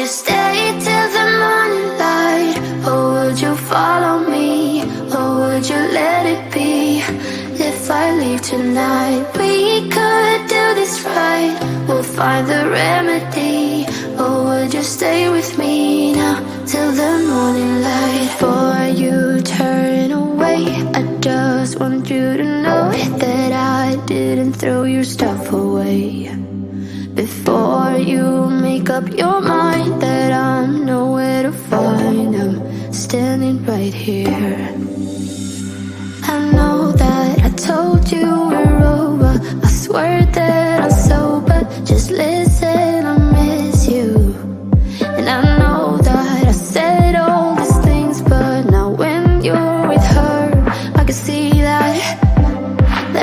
stay till the morning light? Or would you follow me? Or would you let it be? If I leave tonight, we could do this right. We'll find the remedy. Or would you stay with me now till the morning light? Before you turn away, I just want you to know that I didn't throw your stuff away. Before you make up your mind that I'm nowhere to find, I'm standing right here. I know that I told you we're over. I swear that I'm sober. Just listen, I miss you. And I know that I said all these things, but now when you're with her, I can see that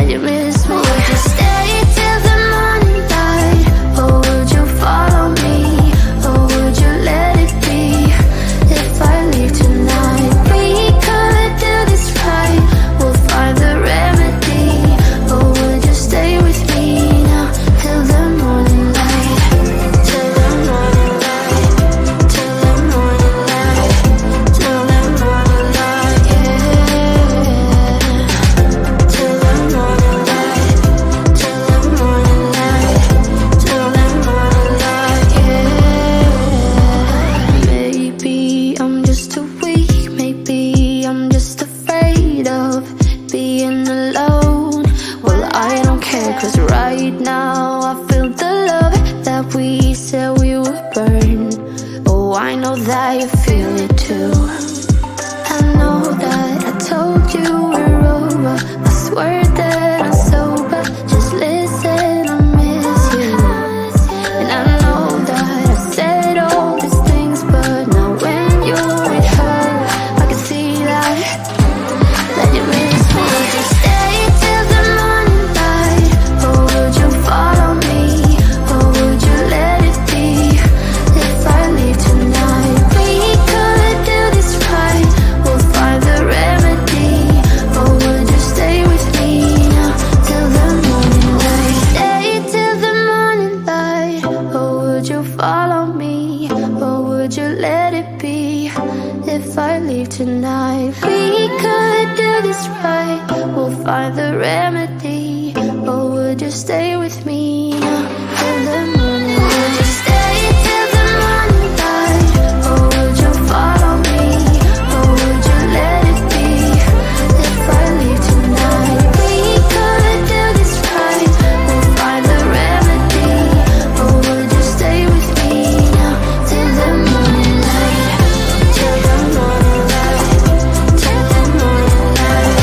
you miss me. Would you stay till the morning light? Or would you follow me? Or would you let it be? If I leave tonight, we could do this right. We'll find the remedy. Or would you stay with me now till the morning light? Till the morning light. Till the morning light. Till the morning light, yeah. Till the morning light. Till the morning light. Till the morning light, yeah. Maybe I'm just too weak. Maybe I'm just afraid of being alone. Well, I don't care, 'cause right now I feel the love that we said we would burn. Oh, I know that you feel it too. I know that I told you we're over. I swear that I'm sober. Just listen, I miss you. And I know that I said all these things, but now when you're with her, I can see that you miss me. Would you stay till the morning light? Or would you follow me? Or would you let it be? If I leave tonight, we could do this right. We'll find the remedy. Or would you stay with me now till the morning light? Stay till the morning light. Or would you follow me? Or would you let it be? If I leave tonight, we could do this right. We'll find the remedy. Or would you stay with me now till the morning light? Would you stay till the morning light? Or would you follow me? Or would you let it be? If I leave tonight, we could do this right. We'll find the remedy. Or would you stay with me now till the morning light? Till the morning light. Till the morning light.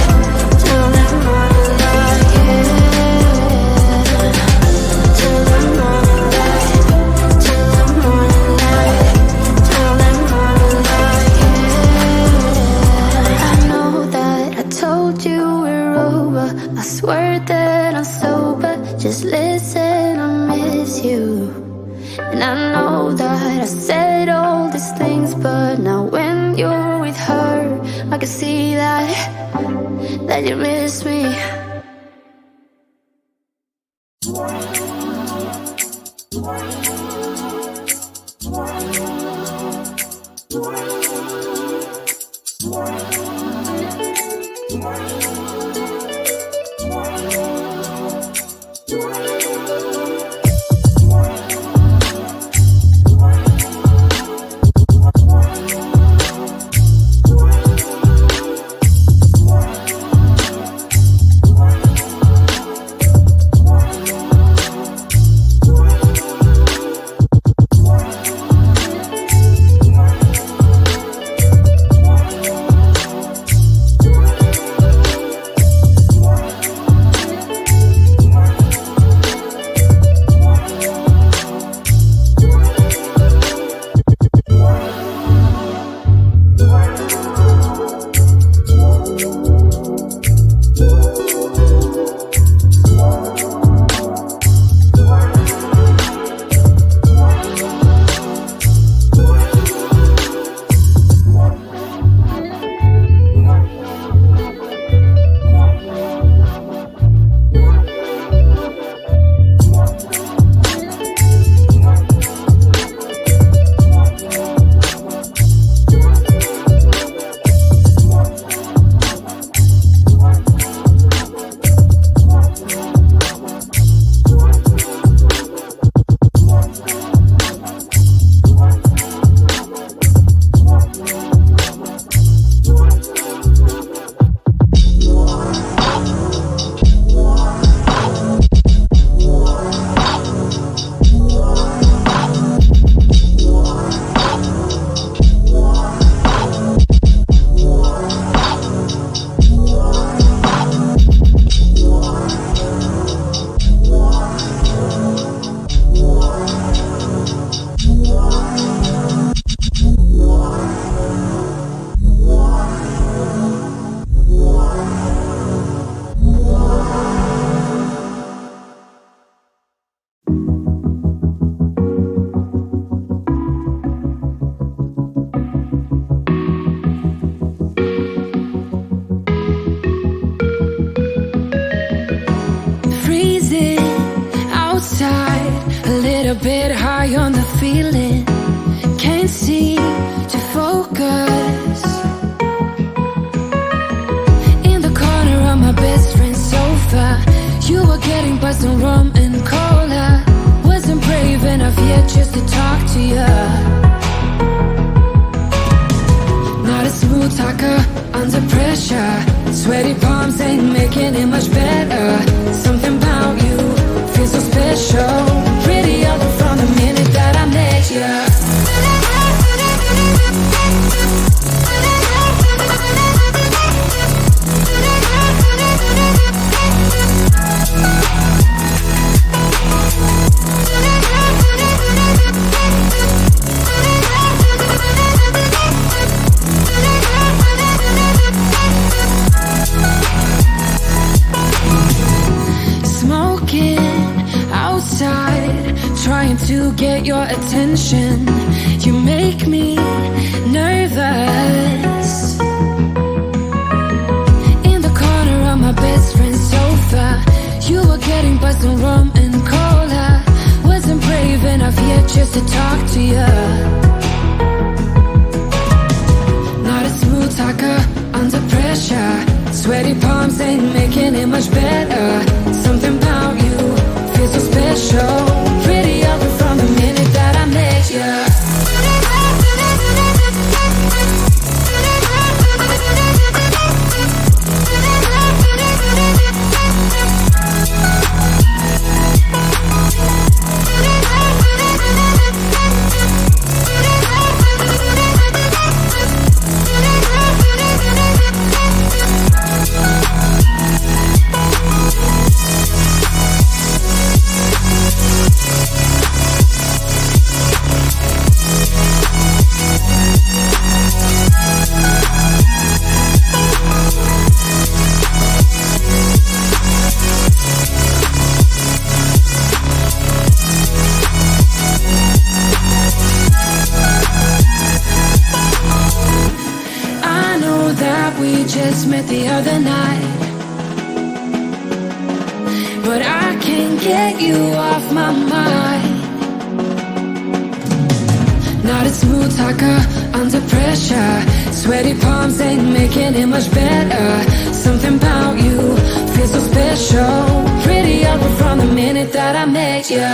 Till the morning light, yeah. Till the morning light. Till the morning light. Till the morning light, yeah. I know that I told you we're over. I swear that I'm sober. Just listen, I miss you. And I know that I said all these things, but now when you're with her, I can see that you miss me. You were getting by some rum and cola. Wasn't brave enough yet just to talk to you. Not a smooth talker under pressure. Sweaty palms ain't making it much better. Something about you feels so special. Pretty other from the minute that I met you. Trying to get your attention. You make me nervous. In the corner of my best friend's sofa, you were getting by some rum and cola. Wasn't brave enough yet just to talk to you. Not a smooth talker under pressure. Sweaty palms ain't making it much better. Something about you feels so special. Pretty other from the minute that I met you. Just met the other night, but I can't get you off my mind. Not a smooth talker under pressure. Sweaty palms ain't making it much better. Something about you feels so special. Pretty other from the minute that I met you.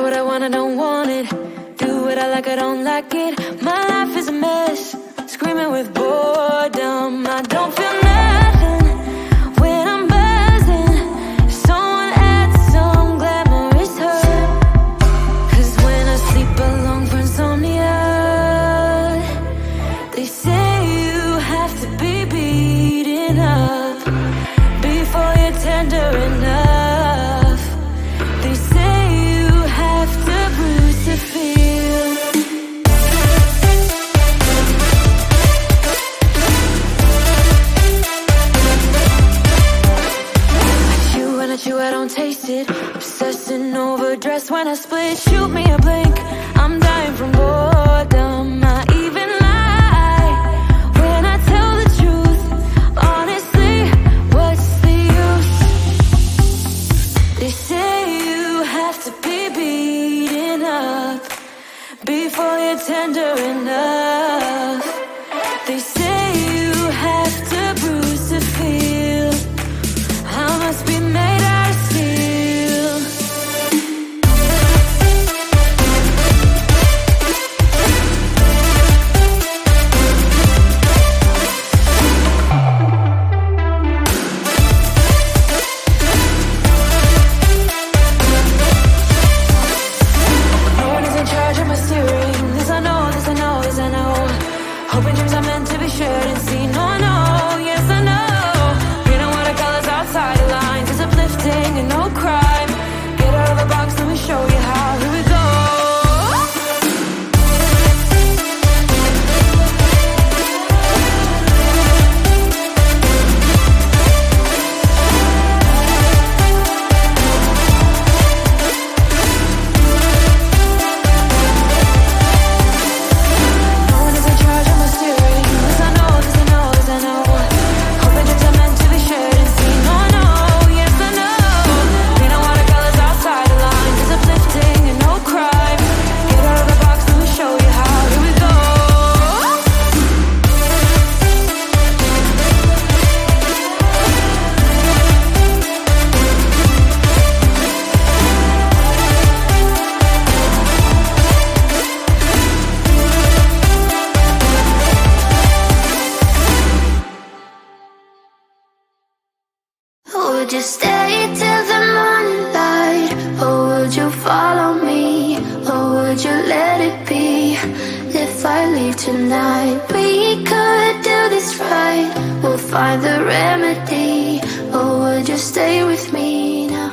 what I want, I don't want it. Do what I like, I don't like it. My life is a mess, screaming with boredom. I don't feel nothing when I'm buzzing. Someone adds some glamorous hurt. 'Cause when I sleep alone for insomnia, they say you have to be beaten up before you're tender enough. They say you have to bruise to feel. I chew, I don't taste it. Obsessing over dress when I split. Shoot me a blink, I'm dying from boredom. I even lie when I tell the truth. Honestly, what's the use? They say you have to be beaten up before you're tender enough. They say you have to bruise to feel. I must be made out of steel. No one is in charge of my steering. This I know, this I know, this I know. Hoping dreams are meant to be shared and seen. No, I know, yes I know. Reading watercolors outside the lines is uplifting and no crime. Get out of the box, let me show you how. Here we go. No one is in charge of my steering. This I know, this I know, this I know. Hoping dreams are meant to be shared and seen. No, I know, yes I know. Reading watercolors outside the lines is uplifting and no crime. Get out of the box, let me show you how. Here we go. Would you stay till the morning light? Or would you follow me? Or would you let it be? If I leave tonight, we could do this right. We'll find the remedy. Or would you stay with me now?